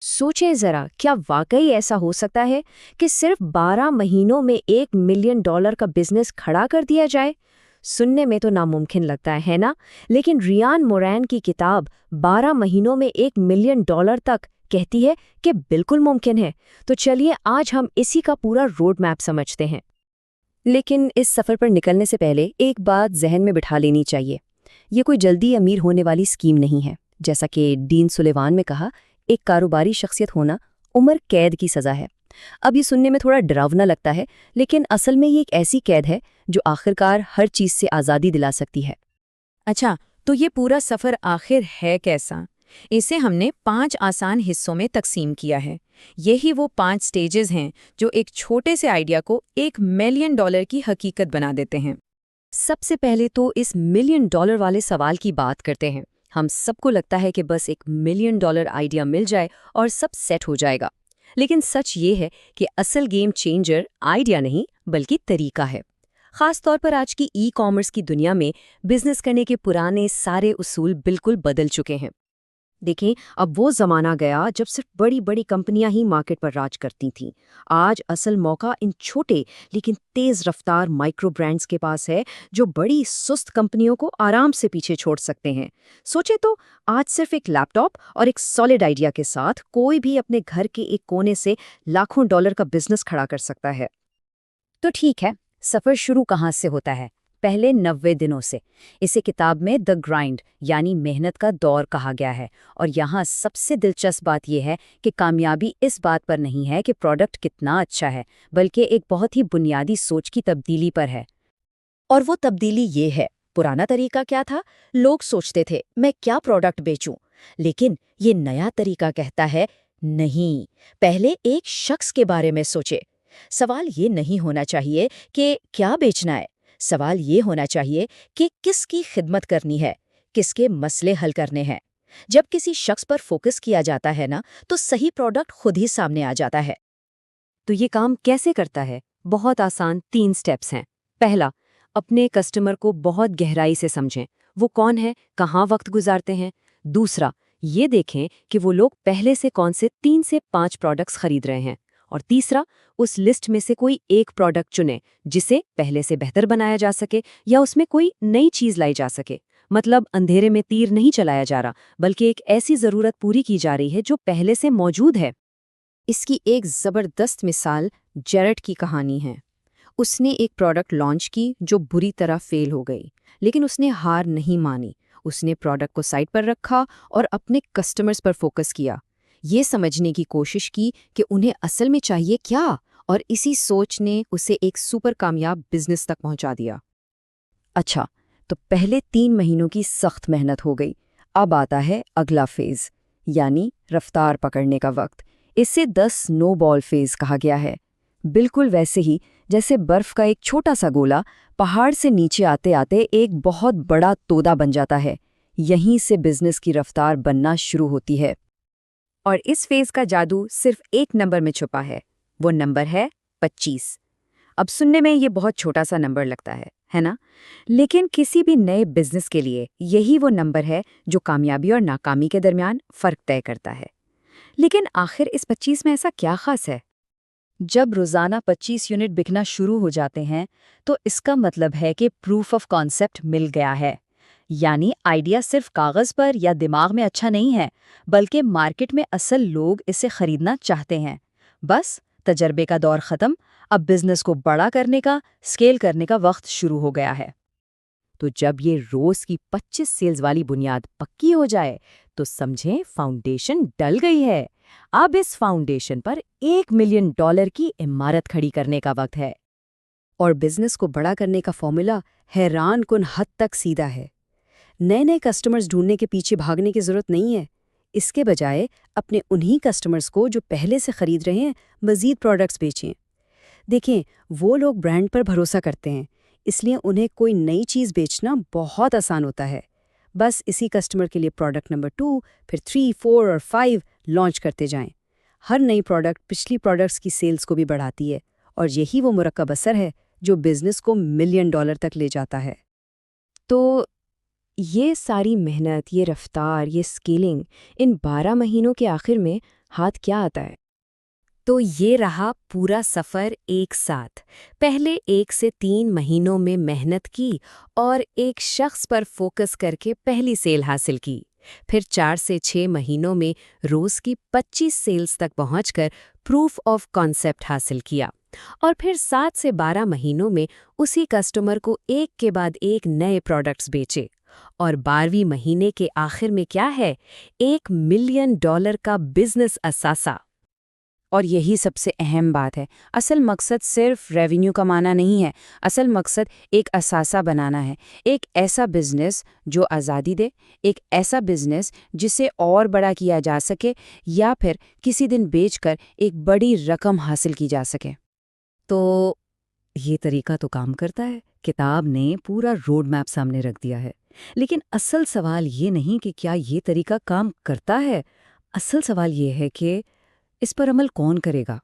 सोचें जरा, क्या वाकई ऐसा हो सकता है कि सिर्फ 12 महीनों में $1 मिलियन का बिजनेस खड़ा कर दिया जाए? सुनने में तो नामुमकिन लगता है ना? लेकिन रियान मोरैन की किताब 12 महीनों में $1 मिलियन तक कहती है कि बिल्कुल मुमकिन है। तो चलिए आज हम इसी का पूरा रोड मैप समझते हैं। लेकिन इस सफ़र पर निकलने से पहले एक बात जहन में बिठा लेनी चाहिए। ये कोई जल्दी अमीर होने वाली स्कीम नहीं है। जैसा कि डीन सुलेवान में कहा, एक कारोबारी शख्सियत होना उम्र कैद की सज़ा है। अब ये सुनने में थोड़ा डरावना लगता है, लेकिन असल में ये एक ऐसी कैद है जो आखिरकार हर चीज़ से आज़ादी दिला सकती है। अच्छा, तो ये पूरा सफ़र आखिर है कैसा? इसे हमने 5 आसान हिस्सों में तकसीम किया है। यही वो 5 स्टेजेस हैं जो एक छोटे से आइडिया को $1 मिलियन की हकीकत बना देते हैं। सबसे पहले तो इस $1 मिलियन वाले सवाल की बात करते हैं। हम सबको लगता है कि बस एक $1 मिलियन आइडिया मिल जाए और सब सेट हो जाएगा। लेकिन सच ये है कि असल गेम चेंजर आइडिया नहीं बल्कि तरीका है। खास तौर पर आज की ई कॉमर्स की दुनिया में बिजनेस करने के पुराने सारे उसूल बिल्कुल बदल चुके हैं। देखें, अब वो ज़माना गया जब सिर्फ बड़ी बड़ी कंपनियां ही मार्केट पर राज करती थीं। आज असल मौका इन छोटे लेकिन तेज़ रफ्तार माइक्रो ब्रांड्स के पास है, जो बड़ी सुस्त कंपनियों को आराम से पीछे छोड़ सकते हैं। सोचे तो, आज सिर्फ एक लैपटॉप और एक सॉलिड आइडिया के साथ कोई भी अपने घर के एक कोने से लाखों डॉलर का बिजनेस खड़ा कर सकता है। तो ठीक है, सफ़र शुरू कहाँ से होता है? पहले 90 दिनों से। इसे किताब में द ग्राइंड यानी मेहनत का दौर कहा गया है। और यहाँ सबसे दिलचस्प बात यह है कि कामयाबी इस बात पर नहीं है कि प्रोडक्ट कितना अच्छा है, बल्कि एक बहुत ही बुनियादी सोच की तब्दीली पर है। और वो तब्दीली ये है, पुराना तरीका क्या था? लोग सोचते थे मैं क्या प्रोडक्ट बेचूं, लेकिन ये नया तरीका कहता है नहीं, पहले एक शख्स के बारे में सोचे। सवाल ये नहीं होना चाहिए कि क्या बेचना है, सवाल ये होना चाहिए कि किसकी खिदमत करनी है, किसके मसले हल करने हैं। जब किसी शख्स पर फोकस किया जाता है ना, तो सही प्रोडक्ट खुद ही सामने आ जाता है। तो ये काम कैसे करता है? बहुत आसान 3 स्टेप्स हैं। पहला, अपने कस्टमर को बहुत गहराई से समझें। वो कौन है, कहाँ वक्त गुजारते हैं। दूसरा, ये देखें कि वो लोग पहले से कौन से 3 से 5 प्रोडक्ट्स खरीद रहे हैं। और तीसरा, उस लिस्ट में से कोई एक प्रोडक्ट चुनें जिसे पहले से बेहतर बनाया जा सके या उसमें कोई नई चीज़ लाई जा सके। मतलब अंधेरे में तीर नहीं चलाया जा रहा, बल्कि एक ऐसी ज़रूरत पूरी की जा रही है जो पहले से मौजूद है। इसकी एक ज़बरदस्त मिसाल जेरेट की कहानी है। उसने एक प्रोडक्ट लॉन्च की जो बुरी तरह फेल हो गई, लेकिन उसने हार नहीं मानी। उसने प्रोडक्ट को साइड पर रखा और अपने कस्टमर्स पर फोकस किया। ये समझने की कोशिश की कि उन्हें असल में चाहिए क्या, और इसी सोच ने उसे एक सुपर कामयाब बिजनेस तक पहुंचा दिया। अच्छा, तो पहले 3 महीनों की सख्त मेहनत हो गई। अब आता है अगला फेज, यानी रफ्तार पकड़ने का वक्त। इसे 10 स्नोबॉल फेज कहा गया है। बिल्कुल वैसे ही जैसे बर्फ का एक छोटा सा गोला पहाड़ से नीचे आते आते एक बहुत बड़ा तोदा बन जाता है। यहीं से बिजनेस की रफ्तार बनना शुरू होती है। और इस फेज का जादू सिर्फ एक नंबर में छुपा है। वो नंबर है 25। अब सुनने में ये बहुत छोटा सा नंबर लगता है ना? लेकिन किसी भी नए बिजनेस के लिए यही वो नंबर है जो कामयाबी और नाकामी के दरमियान फर्क तय करता है। लेकिन आखिर इस 25 में ऐसा क्या खास है? जब रोजाना 25 यूनिट बिकना शुरू हो जाते हैं, तो इसका मतलब है कि प्रूफ ऑफ कॉन्सेप्ट मिल गया है। यानी आइडिया सिर्फ कागज पर या दिमाग में अच्छा नहीं है, बल्कि मार्केट में असल लोग इसे खरीदना चाहते हैं। बस तजर्बे का दौर खत्म, अब बिजनेस को बड़ा करने का, स्केल करने का वक्त शुरू हो गया है। तो जब ये रोज की 25 सेल्स वाली बुनियाद पक्की हो जाए, तो समझें फाउंडेशन डल गई है। अब इस फाउंडेशन पर $1 मिलियन की इमारत खड़ी करने का वक्त है। और बिजनेस को बड़ा करने का फॉर्मूला हैरान कुन हद तक सीधा है। नए नए कस्टमर्स ढूंढने के पीछे भागने की जरूरत नहीं है। इसके बजाय अपने उन्हीं कस्टमर्स को जो पहले से खरीद रहे हैं मजीद प्रोडक्ट्स बेचें। देखें, वो लोग ब्रांड पर भरोसा करते हैं, इसलिए उन्हें कोई नई चीज़ बेचना बहुत आसान होता है। बस इसी कस्टमर के लिए प्रोडक्ट नंबर 2, फिर 3, 4 और 5 लॉन्च करते जाएं। हर नई प्रोडक्ट पिछली प्रोडक्ट्स की सेल्स को भी बढ़ाती है, और यही वो मुरक्कब असर है जो बिजनेस को $1 मिलियन तक ले जाता है। तो ये सारी मेहनत, ये रफ्तार, ये स्केलिंग इन 12 महीनों के आखिर में ہاتھ کیا آتا ہے؟ تو یہ رہا پورا سفر ایک ساتھ۔ پہلے 1 سے 3 مہینوں میں محنت کی اور ایک شخص پر فوکس کر کے پہلی سیل حاصل کی۔ پھر 4 سے 6 مہینوں میں روز کی 25 سیلز تک پہنچ کر پروف آف کانسیپٹ حاصل کیا، اور پھر 7 سے 12 مہینوں میں اسی کسٹمر کو ایک کے بعد ایک نئے پروڈکٹس بیچے، اور 12ویں مہینے کے آخر میں کیا ہے؟ $1 ملین کا بزنس اثاثہ۔ اور یہی سب سے اہم بات ہے، اصل مقصد صرف ریونیو کمانا نہیں ہے، اصل مقصد ایک اثاثہ بنانا ہے، ایک ایسا بزنس جو آزادی دے، ایک ایسا بزنس جسے اور بڑا کیا جا سکے یا پھر کسی دن بیچ کر ایک بڑی رقم حاصل کی جا سکے۔ تو یہ طریقہ تو کام کرتا ہے، کتاب نے پورا روڈ میپ سامنے رکھ دیا ہے، لیکن اصل سوال یہ نہیں کہ کیا یہ طریقہ کام کرتا ہے، اصل سوال یہ ہے کہ اس پر عمل کون کرے گا؟